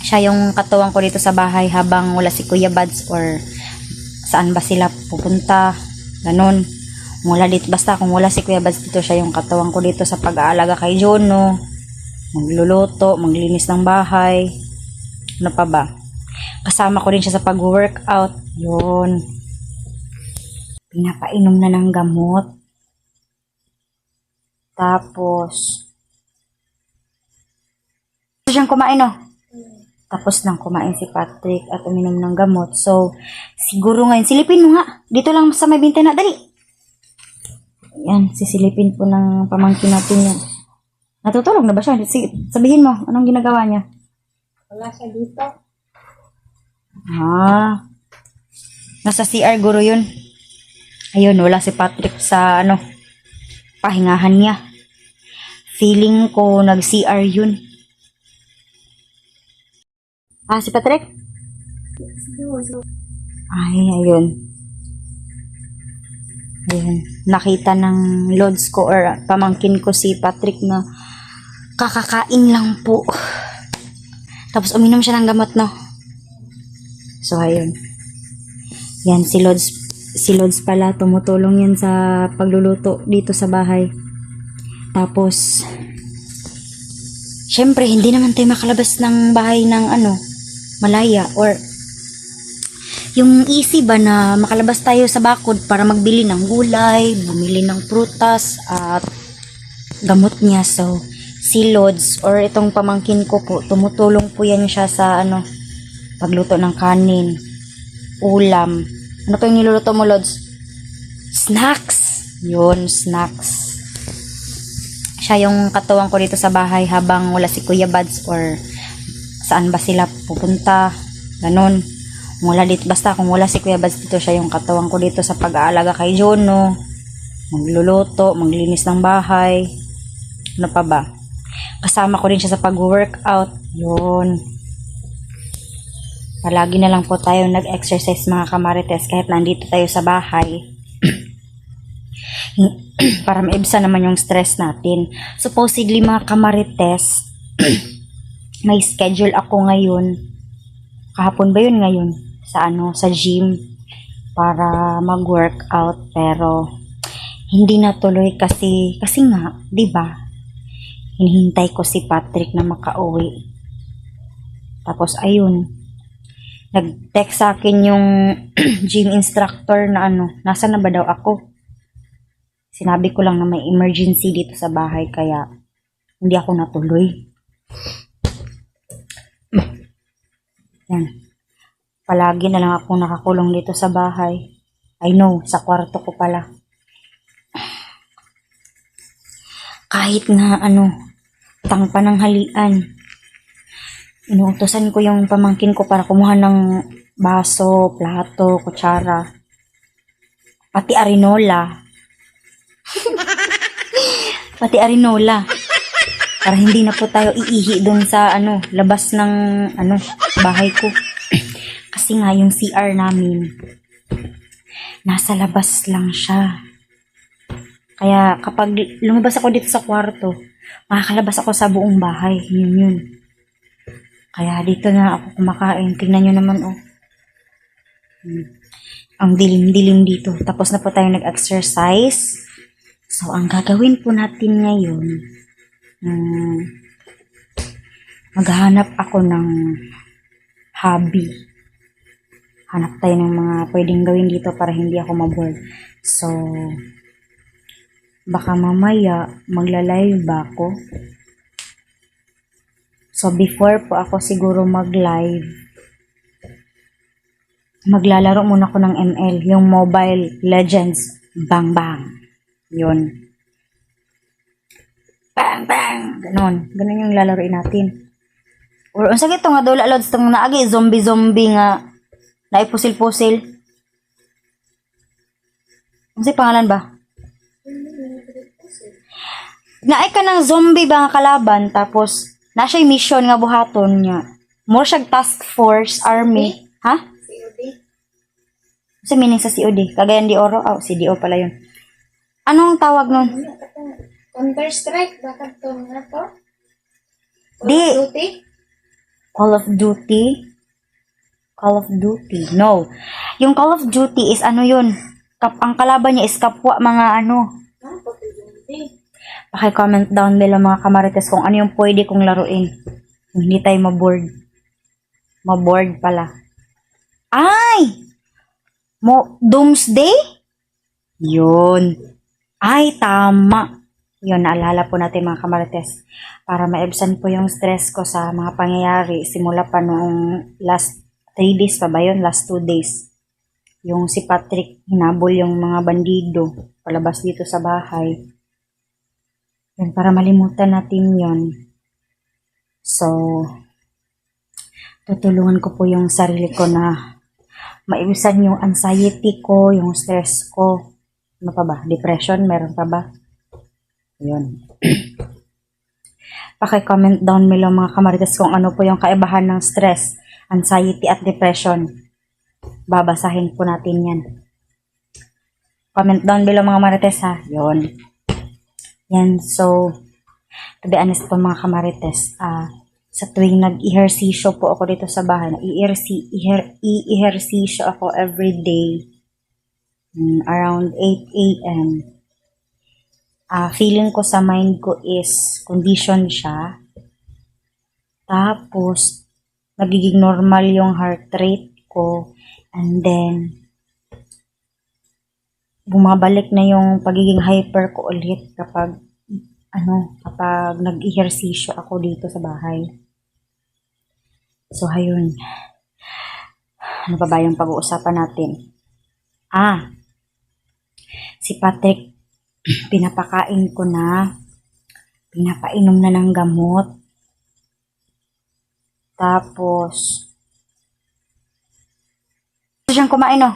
Siya yung katuwang ko dito sa bahay habang wala si Kuya Buds or saan ba sila pupunta. Ganun. Wala dito, basta kung wala si Kuya Buds dito, siya yung katuwang ko dito sa pag-aalaga kay Jono. Magluluto, maglinis ng bahay. Ano pa ba? Kasama ko rin siya sa pag-workout. Yun. Pinapainom na ng gamot. Tapos, siyang kumain, no? Tapos nang kumain si Patrick at uminom ng gamot. So, siguro ngayon, silipin mo nga. Dito lang sa may bintana. Dali. Yan, sisilipin po ng pamangkin natin yan. Natutulog na ba siya? Sige, sabihin mo, anong ginagawa niya? Wala siya dito. Nasa CR guro yun. Ayun, wala si Patrick sa pahingahan niya. Feeling ko nag-CR yun. Si Patrick? Ay, ayun. Ayun. Nakita ng lods ko or pamangkin ko si Patrick na kakakain lang po. Tapos uminom siya ng gamot, no? So, ayun. Yan, si Lods pala, tumutulong yan sa pagluluto dito sa bahay. Tapos, syempre, hindi naman tayo makalabas ng bahay ng malaya or yung easy ba na makalabas tayo sa bakod para magbili ng gulay, bumili ng prutas at gamot niya. So, si Lods or itong pamangkin ko po, tumutulong po yan siya sa pagluto ng kanin, ulam. Ano pa yung niluluto mo, Lods? Snacks! Yun, snacks. Siya yung katuwang ko dito sa bahay habang wala si Kuya Buds or saan ba sila pupunta. Ganun. Wala dito, basta kung wala si Kuya Buds dito, siya yung katuwang ko dito sa pag-aalaga kay Jono. Magluluto, maglinis ng bahay. Ano pa ba? Kasama ko rin siya sa pag-workout. Yun. Palagi na lang po tayo nag-exercise mga kamarites kahit nandito tayo sa bahay. Para maibsan naman yung stress natin. Supposedly mga kamarites, may schedule ako ngayon. Kahapon ba yun ngayon? Sa gym para mag-workout pero hindi natuloy kasi nga, 'di ba? Hinihintay ko si Patrick na makauwi. Tapos ayun, nag-text sa akin yung gym instructor na nasa na ba daw ako? Sinabi ko lang na may emergency dito sa bahay kaya hindi ako natuloy. Yan. Palagi na lang ako nakakulong dito sa bahay. I know, sa kwarto ko pala. Kahit nga tang pananghalian. Inuutosan ko yung pamangkin ko para kumuha ng baso, plato, kutsara. Pati arinola. Pati arinola. Para hindi na po tayo iihi doon sa labas ng bahay ko. Kasi nga yung CR namin nasa labas lang siya. Kaya kapag lumabas ako dito sa kwarto, makakalabas ako sa buong bahay. Yun. Kaya dito na ako kumakain. Tingnan nyo naman, Ang dilim-dilim dito. Tapos na po tayo nag-exercise. So, ang gagawin po natin ngayon, maghahanap ako ng hobby. Hanap tayo ng mga pwedeng gawin dito para hindi ako mabore. So, baka mamaya magla-live ba ako? So, before po ako siguro mag-live, maglalaro muna ako ng ML, yung Mobile Legends Bang Bang. Yun. Bang Bang! Ganon yung lalaroin natin. Or, ang sakit nga dola, Lods, itong naagi, zombie nga, naipusil-pusil. Ano si pangalan ba? Naay ka ng zombie ba nga kalaban, tapos, na siya'y mission nga buhaton niya. More siyag task force, army. Ha? COD. Kasi meaning sa COD. Cagayan de Oro. CDO pala yun. Anong tawag nun? Counter-Strike. Bakit to nga to? Di. Duty? Call of Duty? Call of Duty. No. Yung Call of Duty is ano yun? Ang kalaban niya is kapwa mga ano. Paki-comment down below mga kamarites kung ano yung pwede kong laruin. Kung hindi tayo maboard. Maboard pala. Ay! Doomsday? Yun. Ay, tama. Yun, naalala po natin mga kamarites. Para maibsan po yung stress ko sa mga pangyayari. Simula pa noong last 3 days pa ba yun? Last 2 days. Yung si Patrick, hinabol yung mga bandido. Palabas dito sa bahay. Yun, para malimutan natin yun. So, tutulungan ko po yung sarili ko na maiwasan yung anxiety ko, yung stress ko. Ano pa ba? Depression, meron pa ba? Yun. Paki-comment down below mga kamarites kung ano po yung kaibahan ng stress, anxiety at depression. Babasahin po natin yan. Comment down below mga kamarites ha. Yun. Yan. So, to be honest po mga kamarites, sa tuwing nag-ehersisyo po ako dito sa bahay, i-ehersisyo ako every day around 8 a.m. Feeling ko sa mind ko is condition siya. Tapos, nagiging normal yung heart rate ko. And then, bumabalik na yung pagiging hyper ko ulit kapag nag-ehersisyo ako dito sa bahay. So, ayun. Ano pa ba yung pag-uusapan natin? Si Patrick, pinapakain ko na. Pinapainom na ng gamot. Tapos, siyang kumain, no?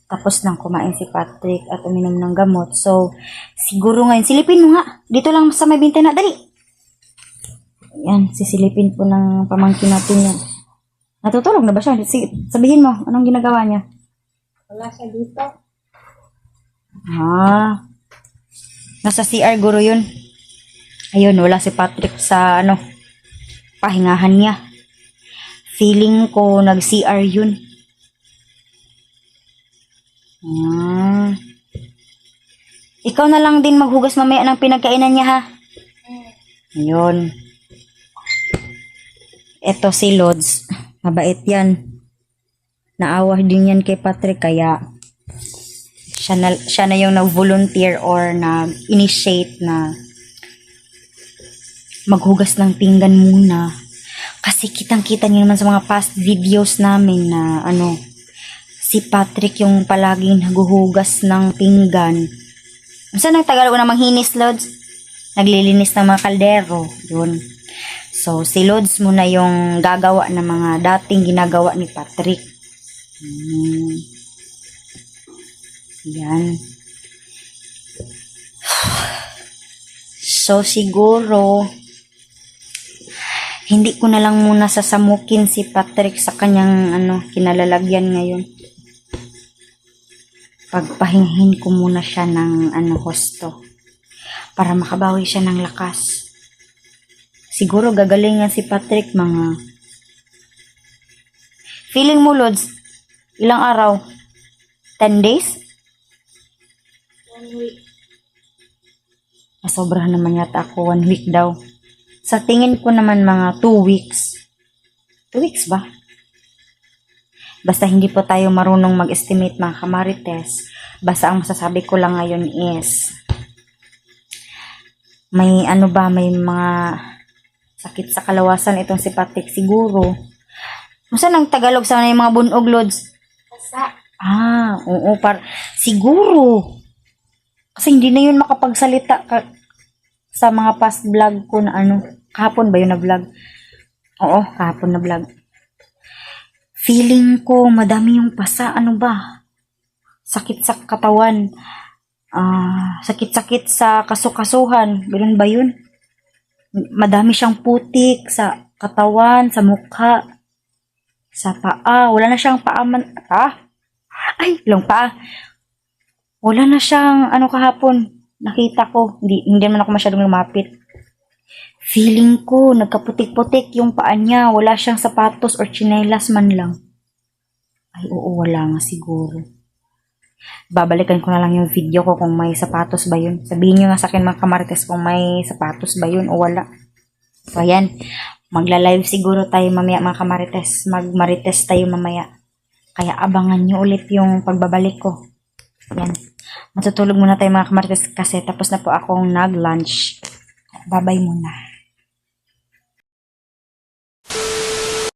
Tapos nang kumain si Patrick at uminom ng gamot. So, siguro ngayon, silipin mo nga. Dito lang sa may bintana. Dali! Yan, sisilipin po ng pamangkin natin yan. Natutulog na ba siya? Sige, sabihin mo, anong ginagawa niya? Wala siya dito. Nasa CR guro yun. Ayun, wala si Patrick sa pahingahan niya. Feeling ko nag-CR yun. Ikaw na lang din maghugas mamaya ng pinagkainan niya ha. Ayun. Eto si Lods. Mabait yan. Naawa din yan kay Patrick kaya siya na yung nag-volunteer or nag-initiate na maghugas ng pinggan muna. Kasi kitang-kita niyo naman sa mga past videos namin na si Patrick yung palaging naghuhugas ng pinggan. Saan ang Tagalog na manghinis, Lods? Naglilinis ng mga kaldero. Yun. So, si Lods muna yung gagawa ng mga dating ginagawa ni Patrick. Yan. So, siguro, hindi ko na lang muna sasamukin si Patrick sa kanyang kinalalagyan ngayon. Pagpahingahin ko muna siya ng husto para makabawi siya ng lakas. Siguro gagalingan si Patrick mga feeling mo, Lods, ilang araw? 10 days? 1 week. Masobrahan naman yata ako 1 week daw. Sa tingin ko naman mga 2 weeks. 2 weeks ba? Basta hindi po tayo marunong mag-estimate mga kamarites. Basta ang masasabi ko lang ngayon is may may mga sakit sa kalawasan itong si Patrick siguro. Saan ang Tagalog sa yung mga bunog, Lods? Basa. Oo, siguro. Kasi hindi na yun makapagsalita sa mga past vlog ko na kahapon ba yun na vlog? Oo, kahapon na vlog. Feeling ko madami yung pasa, sakit sa katawan. Sakit-sakit sa kasukasuhan. Ganun ba yun? Madami siyang putik sa katawan, sa mukha, sa paa. Wala na siyang paa lang paa. Wala na siyang kahapon. Nakita ko. Hindi naman ako masyadong lumapit. Feeling ko, nagkaputik-putik yung paa niya. Wala siyang sapatos or tsinelas man lang. Ay, oo, wala nga siguro. Babalikan ko na lang yung video ko kung may sapatos ba yun. Sabihin nyo nga sa akin mga kamarites kung may sapatos ba yun o wala. So, ayan. Magla-live siguro tayo mamaya mga kamarites. Magmarites tayo mamaya. Kaya abangan nyo ulit yung pagbabalik ko. Yan. Matutulog muna tayo mga kamarites kasi tapos na po akong nag-lunch. Bye-bye muna.